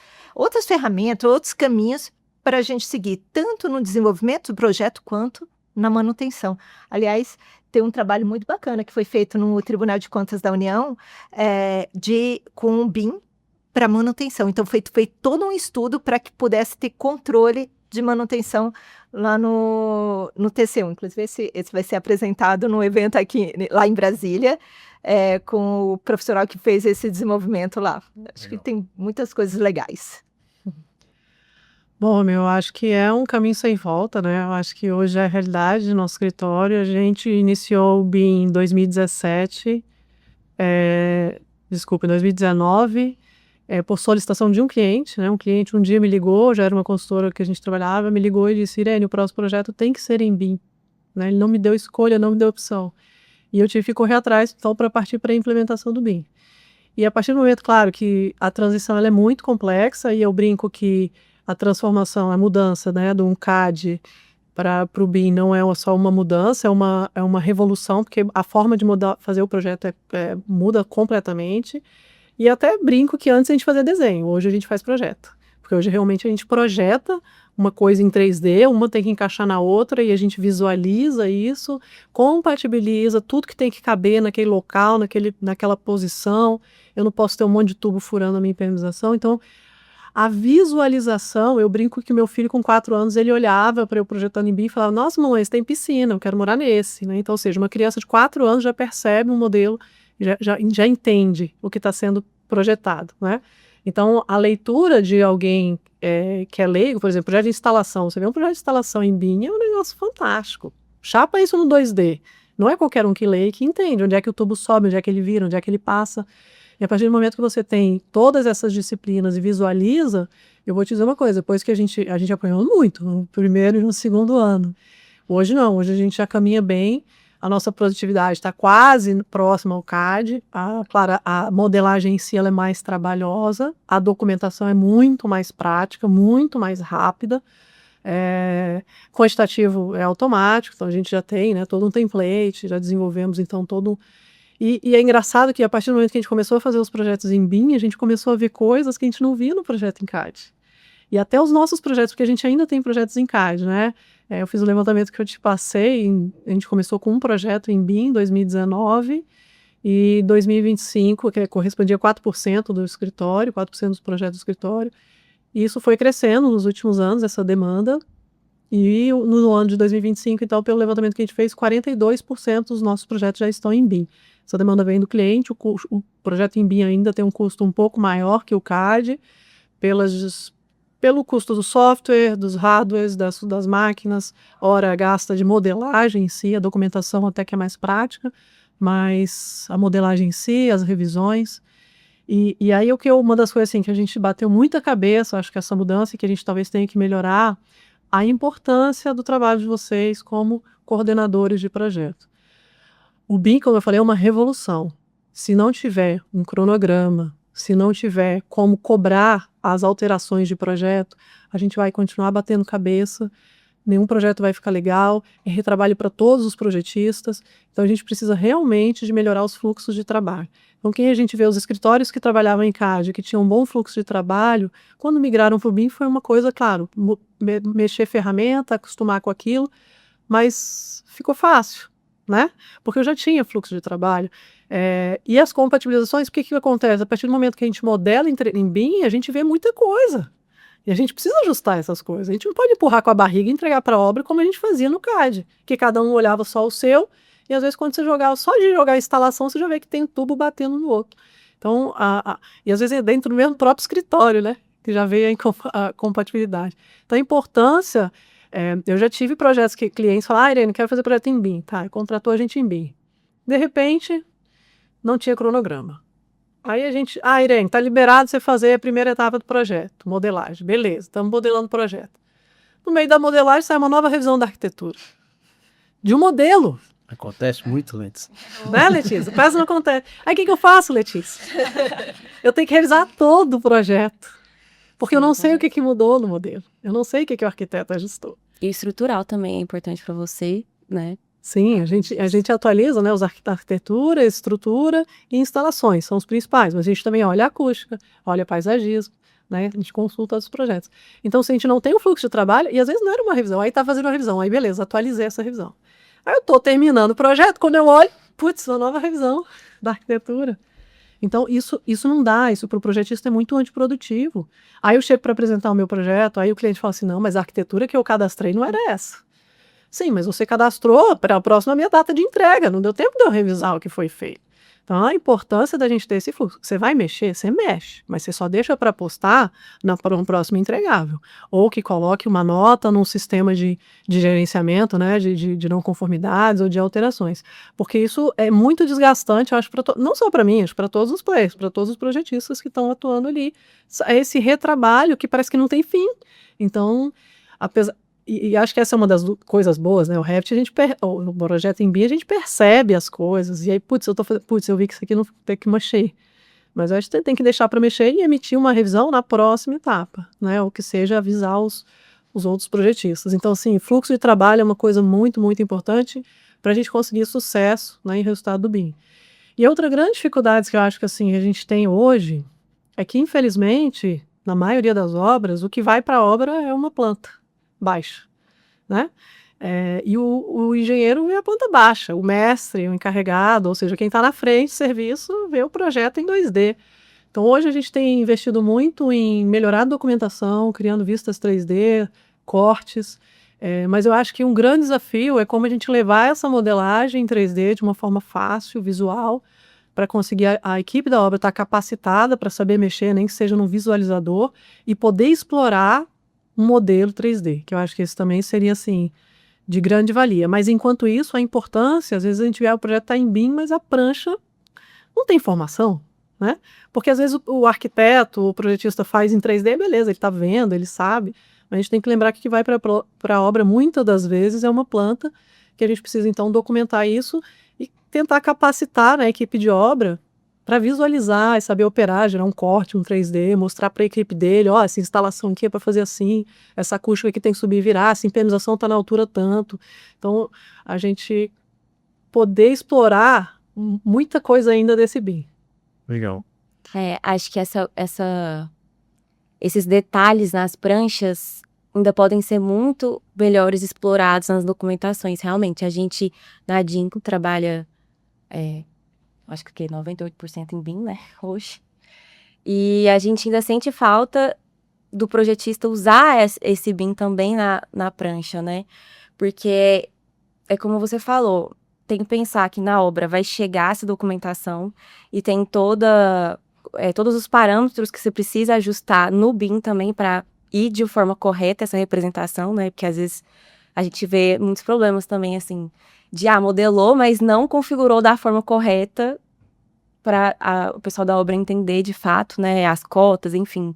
ferramentas, outros caminhos para a gente seguir, tanto no desenvolvimento do projeto quanto na manutenção. Aliás, tem um trabalho muito bacana que foi feito no Tribunal de Contas da União com o BIM para manutenção. Então, foi todo um estudo para que pudesse ter controle de manutenção lá no TCU. Inclusive, esse vai ser apresentado no evento lá em Brasília, com o profissional que fez esse desenvolvimento lá. Acho que tem muitas coisas legais. Bom, eu acho que é um caminho sem volta, né? Eu acho que hoje é a realidade do nosso escritório. A gente iniciou o BIM em 2017, em 2019, por solicitação de um cliente, né? Um cliente um dia me ligou, já era uma consultora que a gente trabalhava, me ligou e disse, Irene, o próximo projeto tem que ser em BIM. Né? Ele não me deu escolha, não me deu opção. E eu tive que correr atrás, então, para partir para a implementação do BIM. E a partir do momento, claro, que a transição ela é muito complexa, e eu brinco que a transformação, a mudança, né, de um CAD para o BIM não é só uma mudança, é uma revolução, porque a forma de fazer o projeto muda completamente. E até brinco que antes a gente fazia desenho, hoje a gente faz projeto. Porque hoje realmente a gente projeta uma coisa em 3D, uma tem que encaixar na outra e a gente visualiza isso, compatibiliza tudo que tem que caber naquele local, naquela posição. Eu não posso ter um monte de tubo furando a minha impermeabilização. Então, a visualização, eu brinco que meu filho com 4 anos, ele olhava para eu projetando em BIM e falava, nossa, mamãe, você tem piscina, eu quero morar nesse. Né? Então, ou seja, uma criança de 4 anos já percebe um modelo, já entende o que está sendo projetado, né? Então, a leitura de alguém que é leigo, por exemplo, projeto de instalação, você vê um projeto de instalação em BIM, é um negócio fantástico. Chapa isso no 2D. Não é qualquer um que lê e que entende onde é que o tubo sobe, onde é que ele vira, onde é que ele passa. E a partir do momento que você tem todas essas disciplinas e visualiza, eu vou te dizer uma coisa, depois que a gente apanhou muito, no primeiro e no segundo ano. Hoje não, hoje a gente já caminha bem, a nossa produtividade está quase próxima ao CAD, claro, a modelagem em si ela é mais trabalhosa, a documentação é muito mais prática, muito mais rápida, Quantitativo é automático, então a gente já tem, né, todo um template, já desenvolvemos então todo um... E é engraçado que a partir do momento que a gente começou a fazer os projetos em BIM, a gente começou a ver coisas que a gente não via no projeto em CAD. E até os nossos projetos, porque a gente ainda tem projetos em CAD, né? Eu fiz o levantamento que eu te passei, a gente começou com um projeto em BIM em 2019 e 2025, que correspondia a 4% do escritório, 4% dos projetos do escritório. E isso foi crescendo nos últimos anos, essa demanda. E no ano de 2025, então, pelo levantamento que a gente fez, 42% dos nossos projetos já estão em BIM. Essa demanda vem do cliente, o projeto em BIM ainda tem um custo um pouco maior que o CAD, pelo custo do software, dos hardwares, das máquinas, hora gasta de modelagem em si, a documentação até que é mais prática, mas a modelagem em si, as revisões. E aí uma das coisas assim, que a gente bateu muita cabeça, acho que essa mudança que a gente talvez tenha que melhorar, a importância do trabalho de vocês como coordenadores de projeto. O BIM, como eu falei, é uma revolução. Se não tiver um cronograma, se não tiver como cobrar as alterações de projeto, a gente vai continuar batendo cabeça, nenhum projeto vai ficar legal, é retrabalho para todos os projetistas, então a gente precisa realmente de melhorar os fluxos de trabalho. Então, quem a gente vê, os escritórios que trabalhavam em CAD, que tinham um bom fluxo de trabalho, quando migraram para o BIM foi uma coisa, claro, mexer ferramenta, acostumar com aquilo, mas ficou fácil, né? Porque eu já tinha fluxo de trabalho. E as compatibilizações, o que acontece? A partir do momento que a gente modela em BIM, a gente vê muita coisa. E a gente precisa ajustar essas coisas. A gente não pode empurrar com a barriga e entregar para a obra como a gente fazia no CAD, que cada um olhava só o seu, e às vezes quando você jogava, só de jogar a instalação, você já vê que tem um tubo batendo no outro. Então, e às vezes é dentro do mesmo próprio escritório, né? Que já veio a compatibilidade. Então, a importância... eu já tive projetos que clientes falaram, Irene, quero fazer projeto em BIM. Tá, contratou a gente em BIM. De repente, não tinha cronograma. Aí a gente, Irene, tá liberado você fazer a primeira etapa do projeto, modelagem. Beleza, estamos modelando o projeto. No meio da modelagem sai uma nova revisão da arquitetura. De um modelo. Acontece muito, Letícia. Né, Letícia? Quase não acontece. Aí o que eu faço, Letícia? Eu tenho que revisar todo o projeto. Porque eu não sei o que mudou no modelo. Eu não sei o que o arquiteto ajustou. E estrutural também é importante para você, né? Sim, a gente atualiza, né, os arquitetura, estrutura e instalações, são os principais, mas a gente também olha a acústica, olha paisagismo, né, a gente consulta os projetos. Então, se a gente não tem um fluxo de trabalho, e às vezes não era uma revisão, aí tá fazendo uma revisão, aí beleza, atualizei essa revisão. Aí eu tô terminando o projeto, quando eu olho, putz, uma nova revisão da arquitetura. Então, isso não dá, isso para o projetista é muito antiprodutivo. Aí eu chego para apresentar o meu projeto, aí o cliente fala assim, não, mas a arquitetura que eu cadastrei não era essa. Sim, mas você cadastrou para a próxima minha data de entrega, não deu tempo de eu revisar o que foi feito. Então, a importância da gente ter esse fluxo. Você vai mexer, você mexe, mas você só deixa para postar para um próximo entregável. Ou que coloque uma nota num sistema de gerenciamento, né, de não conformidades ou de alterações. Porque isso é muito desgastante, eu acho, não só para mim, acho para todos os players, para todos os projetistas que estão atuando ali. Esse retrabalho que parece que não tem fim. Então, apesar... E acho que essa é uma das coisas boas, né? O Revit, o projeto em BIM, a gente percebe as coisas. E aí, eu vi que isso aqui não tem que mexer. Mas eu acho que tem que deixar para mexer e emitir uma revisão na próxima etapa, né? Ou que seja avisar os outros projetistas. Então, assim, fluxo de trabalho é uma coisa muito, muito importante para a gente conseguir sucesso, né, em resultado do BIM. E outra grande dificuldade que eu acho que assim, a gente tem hoje é que, infelizmente, na maioria das obras, o que vai para a obra é uma planta baixa, né? E o engenheiro vê a planta baixa, o mestre, o encarregado, ou seja, quem está na frente do serviço vê o projeto em 2D. Então, hoje a gente tem investido muito em melhorar a documentação, criando vistas 3D, cortes, mas eu acho que um grande desafio é como a gente levar essa modelagem em 3D de uma forma fácil, visual, para conseguir a equipe da obra estar capacitada para saber mexer, nem que seja no visualizador, e poder explorar um modelo 3D, que eu acho que esse também seria, assim, de grande valia. Mas, enquanto isso, a importância, às vezes a gente vê o projeto está em BIM, mas a prancha não tem informação, né? Porque, às vezes, o arquiteto, o projetista faz em 3D, beleza, ele está vendo, ele sabe, mas a gente tem que lembrar que o que vai para a obra, muitas das vezes, é uma planta, que a gente precisa, então, documentar isso e tentar capacitar, né, a equipe de obra para visualizar e saber operar, gerar um corte, um 3D, mostrar para a equipe dele, ó, essa instalação aqui é para fazer assim, essa acústica aqui tem que subir e virar, essa impermeabilização está na altura tanto. Então, a gente poder explorar muita coisa ainda desse BIM. Legal. Acho que esses detalhes nas pranchas ainda podem ser muito melhores explorados nas documentações. Realmente, a gente na DINCO trabalha, acho que 98% em BIM, né, hoje. E a gente ainda sente falta do projetista usar esse BIM também na prancha, né? Porque é como você falou, tem que pensar que na obra vai chegar essa documentação e tem todos os parâmetros que você precisa ajustar no BIM também para ir de forma correta essa representação, né? Porque às vezes a gente vê muitos problemas também, assim, de modelou, mas não configurou da forma correta para o pessoal da obra entender de fato, né? As cotas, enfim,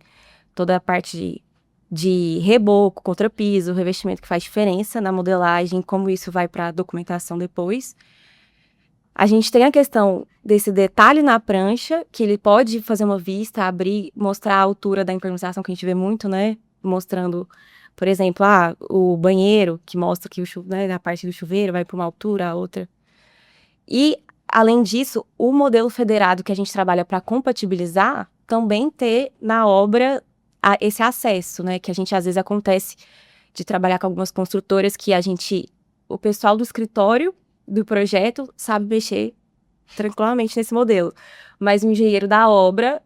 toda a parte de reboco, contrapiso, revestimento que faz diferença na modelagem, como isso vai para a documentação depois. A gente tem a questão desse detalhe na prancha, que ele pode fazer uma vista, abrir, mostrar a altura da impermeabilização, que a gente vê muito, né? Mostrando, por exemplo, o banheiro, que mostra que né, a parte do chuveiro vai para uma altura, a outra. E, além disso, o modelo federado que a gente trabalha para compatibilizar, também ter na obra esse acesso, né? Que a gente, às vezes, acontece de trabalhar com algumas construtoras que o pessoal do escritório do projeto sabe mexer tranquilamente nesse modelo. Mas o engenheiro da obra,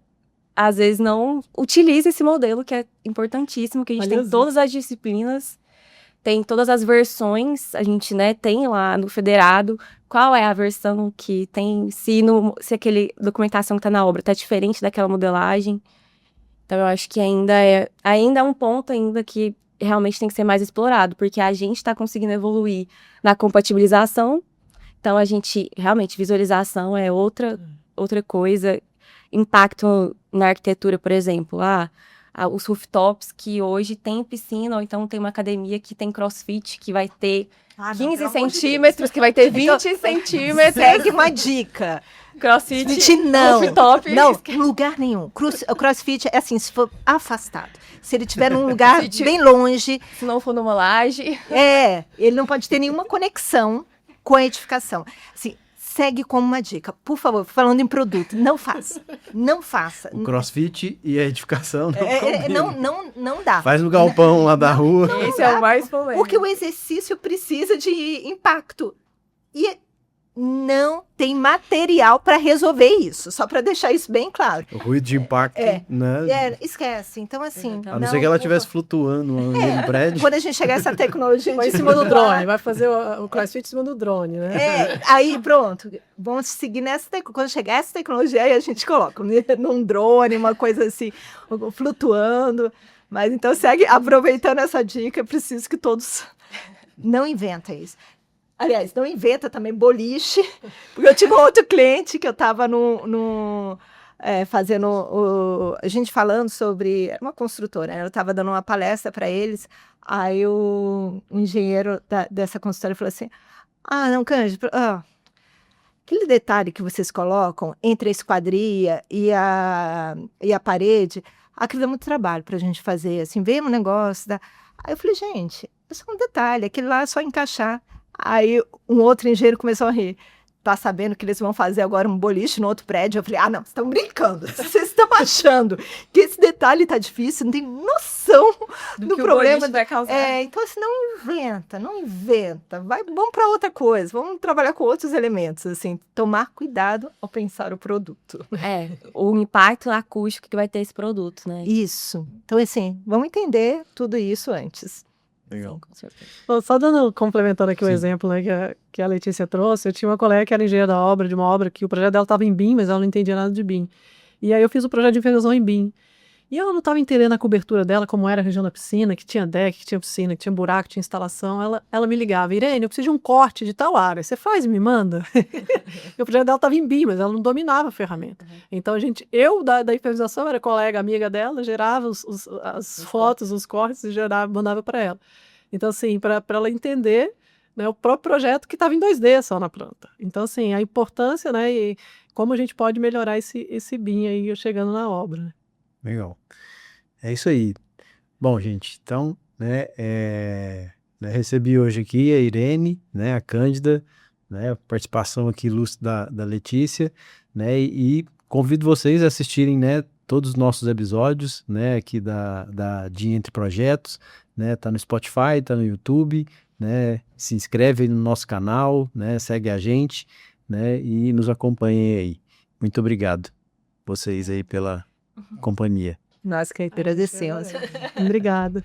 às vezes, não utiliza esse modelo, que é importantíssimo, que a gente tem todas as disciplinas, tem todas as versões, a gente, né, tem lá no federado qual é a versão que tem, se aquele documentação que está na obra está diferente daquela modelagem. Então, eu acho que ainda é um ponto ainda que realmente tem que ser mais explorado, porque a gente está conseguindo evoluir na compatibilização. Então, realmente, visualização é outra coisa. Impacto na arquitetura, por exemplo, os rooftops que hoje tem piscina, ou então tem uma academia que tem crossfit, que vai ter 15 centímetros, que vai ter 20 centímetros. Segue uma dica. Crossfit não. Rooftop. Não, em lugar nenhum. O crossfit é assim, se for afastado. Se ele estiver num lugar bem longe. Se não for numa laje. Ele não pode ter nenhuma conexão com a edificação. Assim, segue como uma dica. Por favor, falando em produto, não faça. Não faça. O crossfit e a edificação não dá. Faz no galpão lá da rua. Esse é o mais polêmico. Porque o exercício precisa de impacto. E não tem material para resolver isso. Só para deixar isso bem claro. O ruído de impacto, né? Esquece. Então, assim... A não ser que ela estivesse flutuando no prédio. Quando a gente chegar a essa tecnologia... Vai em cima do drone. Vai fazer o crossfit em cima do drone, né? Aí, pronto. Vamos seguir nessa... Quando chegar essa tecnologia, aí a gente coloca num drone, uma coisa assim, flutuando. Mas, então, segue. Aproveitando essa dica, preciso que todos... Não inventem isso. Aliás, não inventa também boliche, porque eu tive um outro cliente que eu estava fazendo, a gente falando sobre, uma construtora, eu estava dando uma palestra para eles, aí o engenheiro dessa construtora falou assim, não, Cândido, aquele detalhe que vocês colocam entre a esquadria e a parede, aquilo dá muito trabalho para a gente fazer, assim, veio um negócio, aí eu falei, gente, é só um detalhe, aquele lá é só encaixar. Aí um outro engenheiro começou a rir. Tá sabendo que eles vão fazer agora um boliche no outro prédio? Eu falei, não, vocês estão brincando. Vocês estão achando que esse detalhe tá difícil, não tem noção do que problema. O boliche vai causar. Então, assim, não inventa. Vamos para outra coisa, vamos trabalhar com outros elementos, assim, tomar cuidado ao pensar o produto. O impacto acústico que vai ter esse produto, né? Isso. Então, assim, vamos entender tudo isso antes. Legal. Com certeza. Bom, só complementando aqui o exemplo, né, que a Letícia trouxe, eu tinha uma colega que era engenheira da obra, de uma obra que o projeto dela estava em BIM, mas ela não entendia nada de BIM. E aí eu fiz o projeto de infiltração em BIM. E ela não estava entendendo a cobertura dela, como era a região da piscina, que tinha deck, que tinha piscina, que tinha buraco, que tinha instalação. Ela me ligava, Irene, eu preciso de um corte de tal área. Você faz e me manda? E o projeto dela estava em BIM, mas ela não dominava a ferramenta. Então, eu da infiltração, era colega, amiga dela, gerava as fotos, os cortes, e mandava para ela. Então, assim, para ela entender, né, o próprio projeto que estava em 2D só na planta. Então, assim, a importância, né, e como a gente pode melhorar esse BIM aí chegando na obra, né? Legal. É isso aí. Bom, gente, então, recebi hoje aqui a Irene, né, a Cândida, né, a participação aqui ilustre da Letícia, né, e convido vocês a assistirem, né, todos os nossos episódios, né, aqui da Dia Entre Projetos, né, tá no Spotify, tá no YouTube, né, se inscreve aí no nosso canal, né, segue a gente, né, e nos acompanhem aí. Muito obrigado vocês aí pela companhia. Nós que agradecemos. Obrigada.